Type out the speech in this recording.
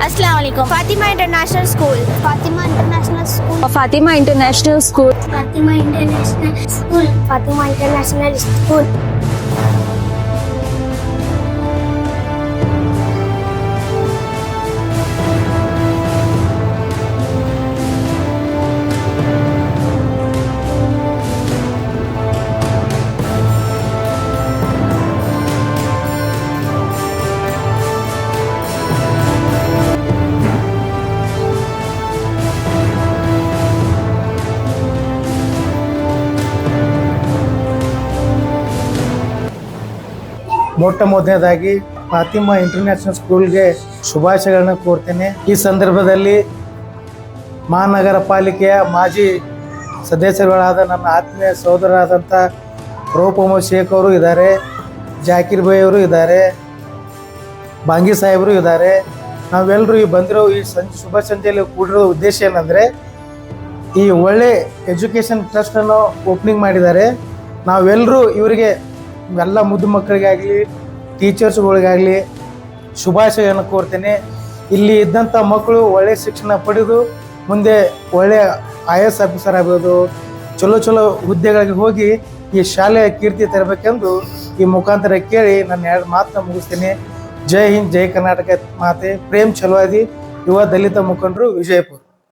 अस्सलाम वालेकुम। Fatima international school. Fatima international school. Fatima international school. Fatima international school. Fatima international school. ಮೊಟ್ಟ ಮೊದಲನೇದಾಗಿ ಫಾತಿಮಾ ಇಂಟರ್ನ್ಯಾಷನಲ್ ಸ್ಕೂಲ್ಗೆ ಶುಭಾಶಯಗಳನ್ನ ಕೋರ್ತೇನೆ. ಈ ಸಂದರ್ಭದಲ್ಲಿ ಮಹಾನಗರ ಪಾಲಿಕೆಯ ಮಾಜಿ ಸದಸ್ಯರುಗಳಾದ ನನ್ನ ಆತ್ಮೀಯ ಸಹೋದರರಾದಂಥ ಪ್ರಭು ಮೊಹಮ್ಮದ್ ಶೇಖ್ ಅವರು ಇದ್ದಾರೆ, ಜಾಕೀರ್ ಭಾಯ್ ಅವರು ಇದ್ದಾರೆ, ಬಾಂಗಿ ಸಾಹೇಬರು ಇದ್ದಾರೆ. ನಾವೆಲ್ಲರೂ ಈ ಬಂದಿರೋ ಈ ಶುಭ ಸಂಜೆಯಲ್ಲಿ ಕೂಡಿರೋ ಉದ್ದೇಶ ಏನಂದರೆ, ಈ ಒಳ್ಳೆ ಎಜುಕೇಷನ್ ಟ್ರಸ್ಟನ್ನು ಓಪನಿಂಗ್ ಮಾಡಿದ್ದಾರೆ. ನಾವೆಲ್ಲರೂ ಇವರಿಗೆ ಎಲ್ಲ ಮುದ್ದು ಮಕ್ಕಳಿಗಾಗಲಿ ಟೀಚರ್ಸ್ಗಳಿಗಾಗಲಿ ಶುಭಾಶಯವನ್ನು ಕೋರ್ತೇನೆ. ಇಲ್ಲಿ ಇದ್ದಂಥ ಮಕ್ಕಳು ಒಳ್ಳೆಯ ಶಿಕ್ಷಣ ಪಡೆದು ಮುಂದೆ ಒಳ್ಳೆಯ IAS ಆಫೀಸರ್ ಆಗ್ಬೋದು, ಚಲೋ ಹುದ್ದೆಗಳಿಗೆ ಹೋಗಿ ಈ ಶಾಲೆಯ ಕೀರ್ತಿ ತರಬೇಕೆಂದು ಈ ಮುಖಾಂತರ ಕೇಳಿ ನನ್ನ 2 ಮಾತನ್ನ ಮುಗಿಸ್ತೀನಿ. ಜೈ ಹಿಂದ್, ಜೈ ಕರ್ನಾಟಕ ಮಾತೆ. ಪ್ರೇಮ್ ಚಲವಾದಿ, ಯುವ ದಲಿತ ಮುಖಂಡರು, ವಿಜಯಪುರ.